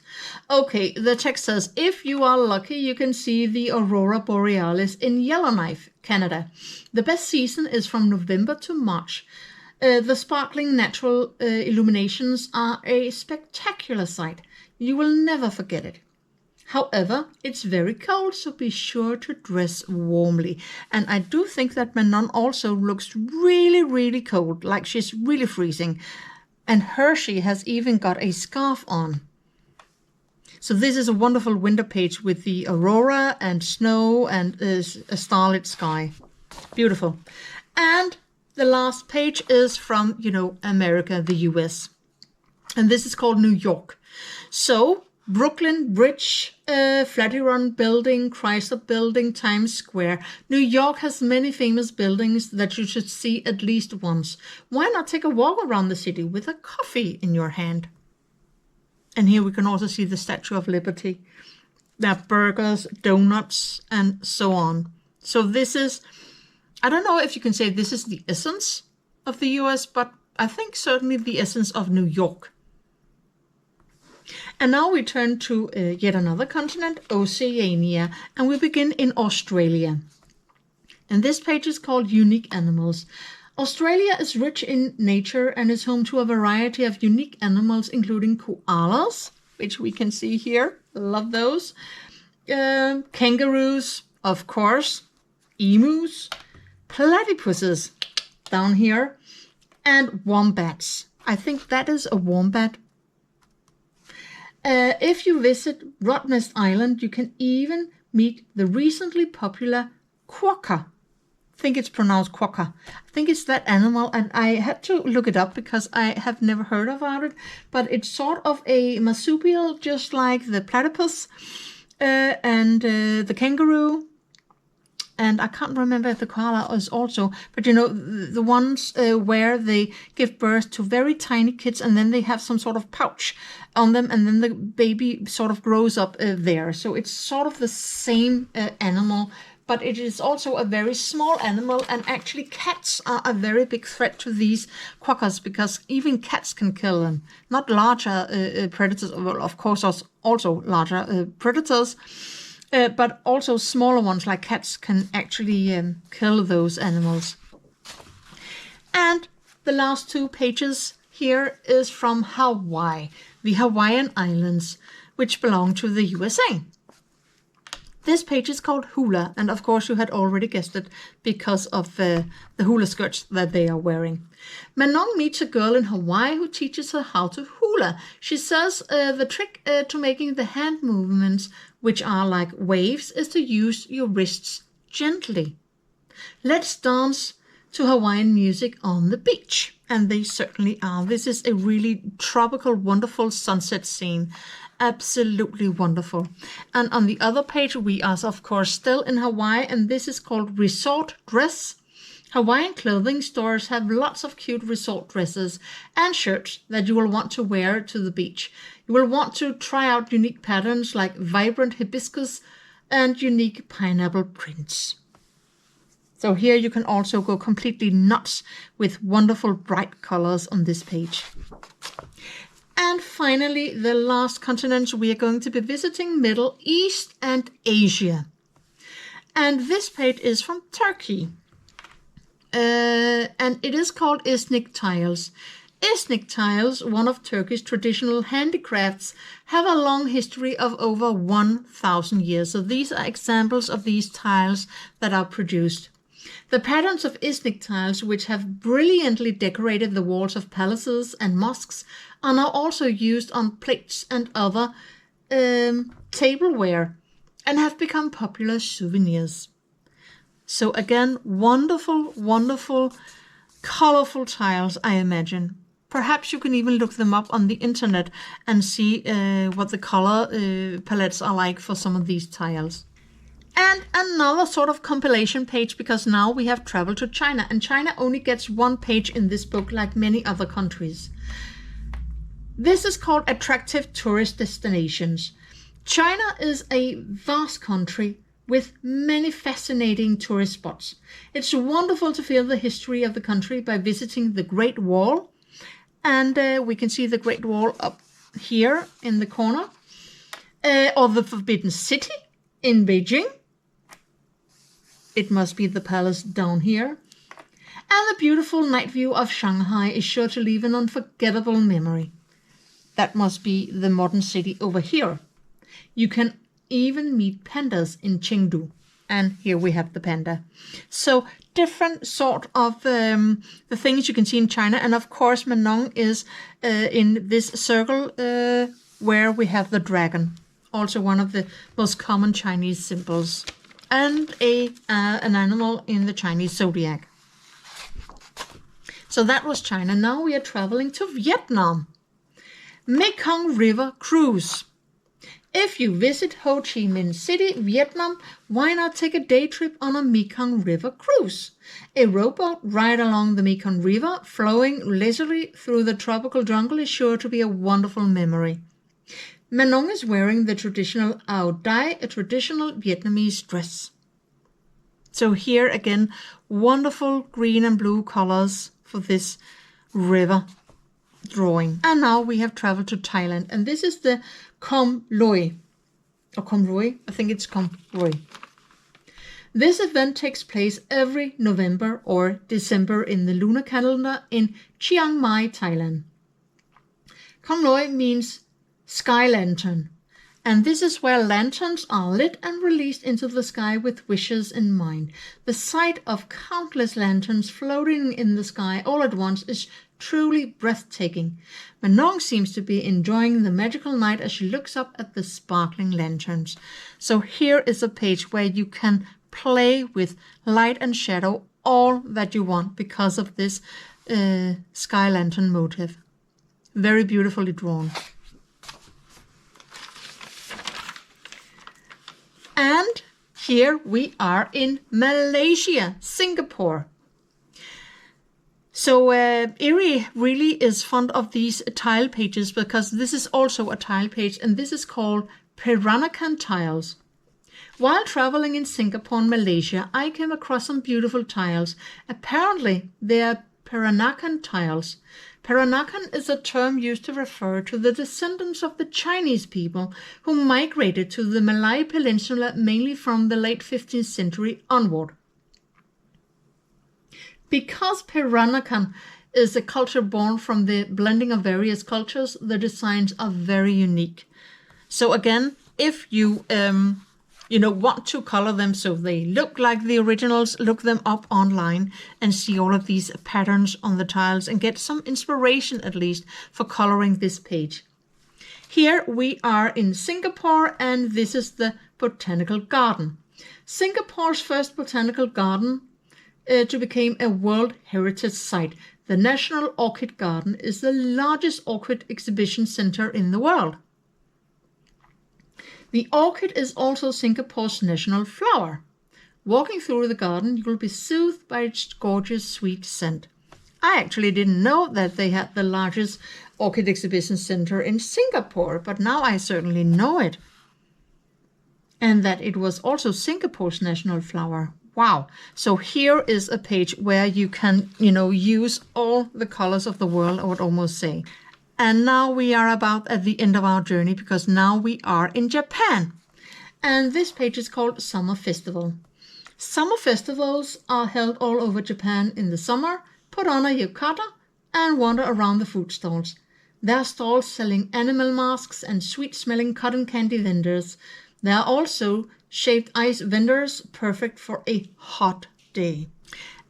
A: Okay, the text says, if you are lucky, you can see the Aurora Borealis in Yellowknife, Canada. The best season is from November to March. The sparkling natural illuminations are a spectacular sight. You will never forget it. However, it's very cold, so be sure to dress warmly. And I do think that Manon also looks really, really cold, like she's really freezing. And Hershey has even got a scarf on. So this is a wonderful winter page with the aurora and snow and a starlit sky. Beautiful. And the last page is from, America, the US. And this is called New York. So Brooklyn Bridge, Flatiron Building, Chrysler Building, Times Square. New York has many famous buildings that you should see at least once. Why not take a walk around the city with a coffee in your hand? And here we can also see the Statue of Liberty. There are burgers, donuts, and so on. So this is, I don't know if you can say this is the essence of the US, but I think certainly the essence of New York. And now we turn to yet another continent, Oceania, and we begin in Australia. And this page is called Unique Animals. Australia is rich in nature and is home to a variety of unique animals, including koalas, which we can see here. Love those. Kangaroos, of course. Emus. Platypuses down here. And wombats. I think that is a wombat. If you visit Rottnest Island, you can even meet the recently popular quokka. I think it's pronounced quokka. I think it's that animal, and I had to look it up because I have never heard about it. But it's sort of a marsupial, just like the platypus and the kangaroo. And I can't remember if the koala is also, but the ones where they give birth to very tiny kids and then they have some sort of pouch on them and then the baby sort of grows up there. So it's sort of the same animal, but it is also a very small animal, and actually cats are a very big threat to these quokkas because even cats can kill them. Not larger predators, well, of course also larger predators, but also smaller ones like cats can actually kill those animals. And the last two pages here is from Hawaii, the Hawaiian Islands, which belong to the USA. This page is called Hula, and of course you had already guessed it because of the hula skirts that they are wearing. Manon meets a girl in Hawaii who teaches her how to hula. She says the trick to making the hand movements, which are like waves, is to use your wrists gently. Let's dance to Hawaiian music on the beach. And they certainly are. This is a really tropical, wonderful sunset scene. Absolutely wonderful. And on the other page, we are, of course, still in Hawaii, and this is called Resort Dress. Hawaiian clothing stores have lots of cute resort dresses and shirts that you will want to wear to the beach. You will want to try out unique patterns like vibrant hibiscus and unique pineapple prints. So here you can also go completely nuts with wonderful bright colors on this page. And finally, the last continent we are going to be visiting, Middle East and Asia. And this page is from Turkey. And it is called Iznik tiles. Iznik tiles, one of Turkey's traditional handicrafts, have a long history of over 1,000 years. So these are examples of these tiles that are produced. The patterns of Iznik tiles, which have brilliantly decorated the walls of palaces and mosques, are now also used on plates and other tableware and have become popular souvenirs. So again, wonderful, wonderful, colorful tiles, I imagine. Perhaps you can even look them up on the internet and see what the color palettes are like for some of these tiles. And another sort of compilation page, because now we have traveled to China, and China only gets one page in this book like many other countries. This is called Attractive Tourist Destinations. China is a vast country with many fascinating tourist spots. It's wonderful to feel the history of the country by visiting the Great Wall. And we can see the Great Wall up here in the corner. Or the Forbidden City in Beijing. It must be the palace down here. And the beautiful night view of Shanghai is sure to leave an unforgettable memory. That must be the modern city over here. You can even meet pandas in Chengdu. And here we have the panda. So different sort of the things you can see in China. And of course, Mannong is in this circle where we have the dragon. Also one of the most common Chinese symbols. And an animal in the Chinese zodiac. So that was China. Now we are traveling to Vietnam. Mekong River Cruise. If you visit Ho Chi Minh City, Vietnam, why not take a day trip on a Mekong River cruise? A rowboat ride along the Mekong River, flowing leisurely through the tropical jungle, is sure to be a wonderful memory. Mannong is wearing the traditional áo dai, a traditional Vietnamese dress. So here again, wonderful green and blue colors for this river drawing. And now we have traveled to Thailand, and this is the Khom Loi, or Khom Loi, I think it's Khom Loi. This event takes place every November or December in the lunar calendar in Chiang Mai, Thailand. Khom Loi means sky lantern, and this is where lanterns are lit and released into the sky with wishes in mind. The sight of countless lanterns floating in the sky all at once is truly breathtaking. Mannong seems to be enjoying the magical night as she looks up at the sparkling lanterns. So here is a page where you can play with light and shadow all that you want because of this sky lantern motif. Very beautifully drawn. And here we are in Malaysia, Singapore. So Eriy really is fond of these tile pages because this is also a tile page, and this is called Peranakan tiles. While traveling in Singapore and Malaysia, I came across some beautiful tiles. Apparently, they are Peranakan tiles. Peranakan is a term used to refer to the descendants of the Chinese people who migrated to the Malay Peninsula mainly from the late 15th century onward. Because Peranakan is a culture born from the blending of various cultures, the designs are very unique. So again, if you want to color them so they look like the originals, look them up online and see all of these patterns on the tiles and get some inspiration at least for coloring this page. Here we are in Singapore, and this is the botanical garden. Singapore's first botanical garden to become a World Heritage Site. The National Orchid Garden is the largest orchid exhibition center in the world. The orchid is also Singapore's national flower. Walking through the garden, you will be soothed by its gorgeous sweet scent. I actually didn't know that they had the largest orchid exhibition center in Singapore, but now I certainly know it. And that it was also Singapore's national flower. Wow. So here is a page where you can, use all the colors of the world, I would almost say. And now we are about at the end of our journey because now we are in Japan. And this page is called Summer Festival. Summer festivals are held all over Japan in the summer. Put on a yukata and wander around the food stalls. There are stalls selling animal masks and sweet-smelling cotton candy vendors. There are also shaved ice vendors, perfect for a hot day.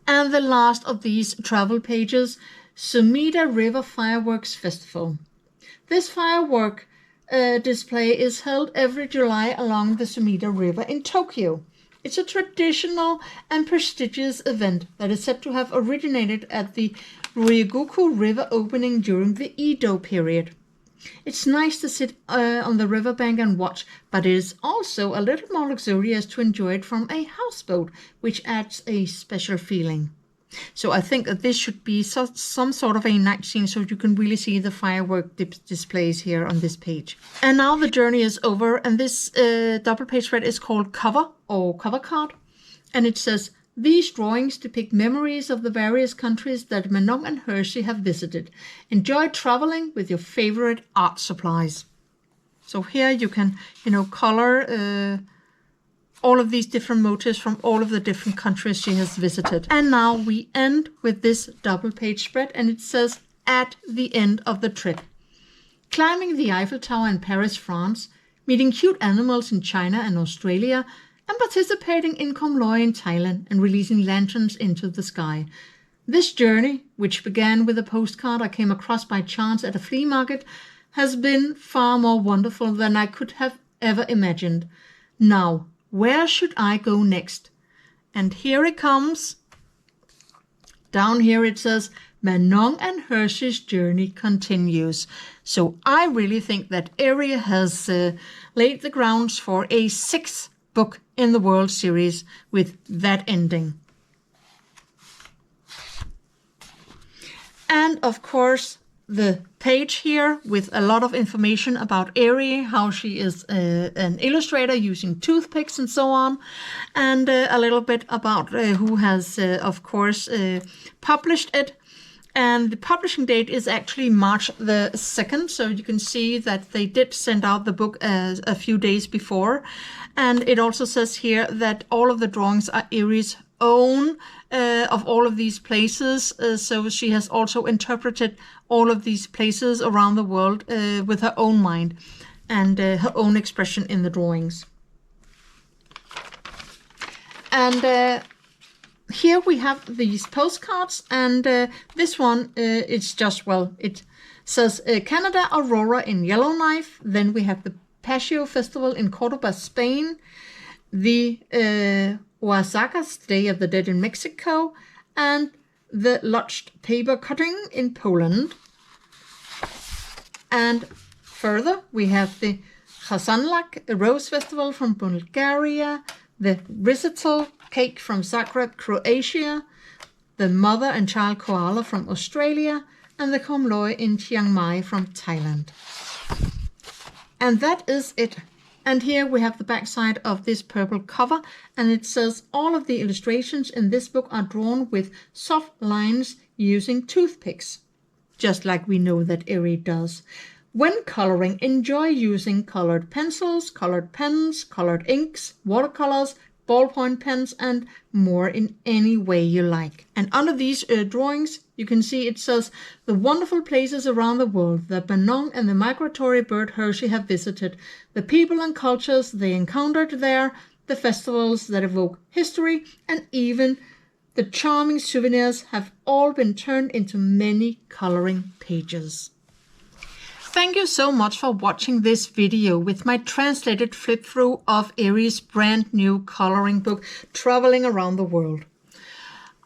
A: And the last of these travel pages, Sumida River Fireworks Festival. This firework display is held every July along the Sumida River in Tokyo. It's a traditional and prestigious event that is said to have originated at the Ryuguku River opening during the Edo period. It's nice to sit on the riverbank and watch, but it is also a little more luxurious to enjoy it from a houseboat, which adds a special feeling. So I think that this should be some sort of a night scene so you can really see the firework displays here on this page. And now the journey is over, and this double page spread is called Cover or cover card. And it says, these drawings depict memories of the various countries that Manon and Hershey have visited. Enjoy traveling with your favorite art supplies. So here you can, color all of these different motifs from all of the different countries she has visited. And now we end with this double page spread, and it says, at the end of the trip. Climbing the Eiffel Tower in Paris, France, meeting cute animals in China and Australia, and participating in CatColouring in Thailand and releasing lanterns into the sky. This journey, which began with a postcard I came across by chance at a flea market, has been far more wonderful than I could have ever imagined. Now, where should I go next? And here it comes. Down here it says, Manon and Hershey's journey continues. So I really think that Eriy has laid the grounds for a 6th book in the World series with that ending. And of course, the page here with a lot of information about Eriy, how she is an illustrator using toothpicks and so on, and a little bit about who has, of course, published it. And the publishing date is actually March the 2nd, so you can see that they did send out the book a few days before. And it also says here that all of the drawings are Eriy's own of all of these places. So she has also interpreted all of these places around the world with her own mind and her own expression in the drawings. And here we have these postcards, and this one, it's just, it says Canada Aurora in Yellowknife. Then we have the Paseo Festival in Cordoba, Spain, the Oaxaca's Day of the Dead in Mexico, and the Lodged Paper Cutting in Poland. And further, we have the Hasanlak Rose Festival from Bulgaria, the Recital Cake from Zagreb, Croatia, the Mother and Child Koala from Australia, and the Komloi in Chiang Mai from Thailand. And that is it. And here we have the backside of this purple cover, and it says all of the illustrations in this book are drawn with soft lines using toothpicks, just like we know that Eriy does. When coloring, enjoy using colored pencils, colored pens, colored inks, watercolors, ballpoint pens, and more in any way you like. And under these drawings, you can see it says the wonderful places around the world that Manon and the migratory bird Hershey have visited, the people and cultures they encountered there, the festivals that evoke history, and even the charming souvenirs have all been turned into many coloring pages. Thank you so much for watching this video with my translated flip through of Eriy's brand new coloring book, Traveling Around the World.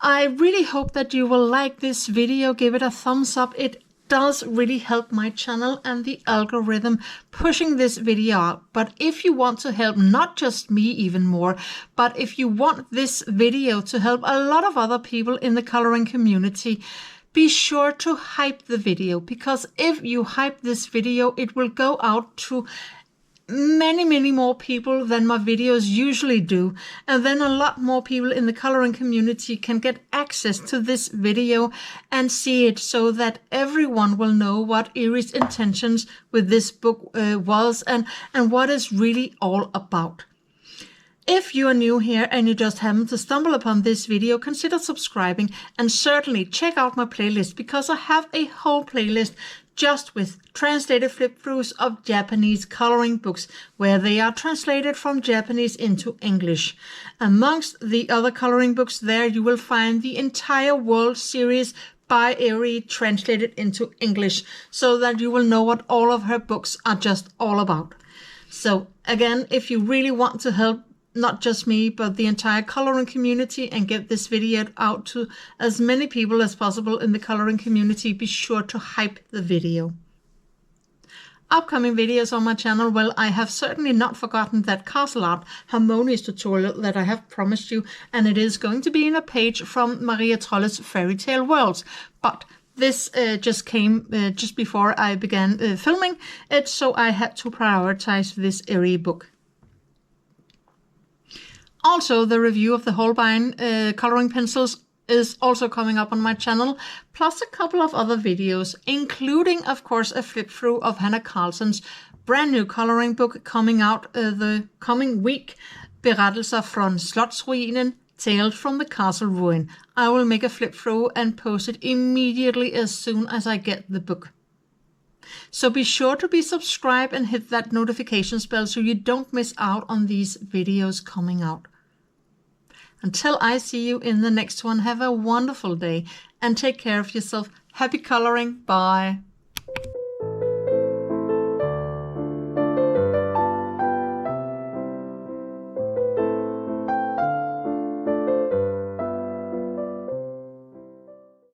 A: I really hope that you will like this video, give it a thumbs up. It does really help my channel and the algorithm pushing this video out. But if you want to help not just me even more, but if you want this video to help a lot of other people in the coloring community, be sure to hype the video, because if you hype this video, it will go out to many more people than my videos usually do. And then a lot more people in the coloring community can get access to this video and see it, so that everyone will know what Eriy's intentions with this book was and what it's really all about. If you are new here and you just happen to stumble upon this video, consider subscribing and certainly check out my playlist, because I have a whole playlist just with translated flip-throughs of Japanese coloring books where they are translated from Japanese into English. Amongst the other coloring books there, you will find the entire World series by Eriy translated into English, so that you will know what all of her books are just all about. So again, if you really want to help not just me, but the entire coloring community and get this video out to as many people as possible in the coloring community, be sure to hype the video. Upcoming videos on my channel, well, I have certainly not forgotten that castle art harmonious tutorial that I have promised you, and it is going to be in a page from Maria Trolle's Fairy Tale Worlds. But this just came just before I began filming it, so I had to prioritize this Eriy book. Also, the review of the Holbein coloring pencils is also coming up on my channel, plus a couple of other videos, including, of course, a flip through of Hannah Carlson's brand new coloring book coming out the coming week, Berettelser från Slottsruinen, Tales from the Castle Ruin. I will make a flip through and post it immediately as soon as I get the book. So be sure to be subscribed and hit that notification bell so you don't miss out on these videos coming out. Until I see you in the next one, have a wonderful day and take care of yourself. Happy coloring. Bye.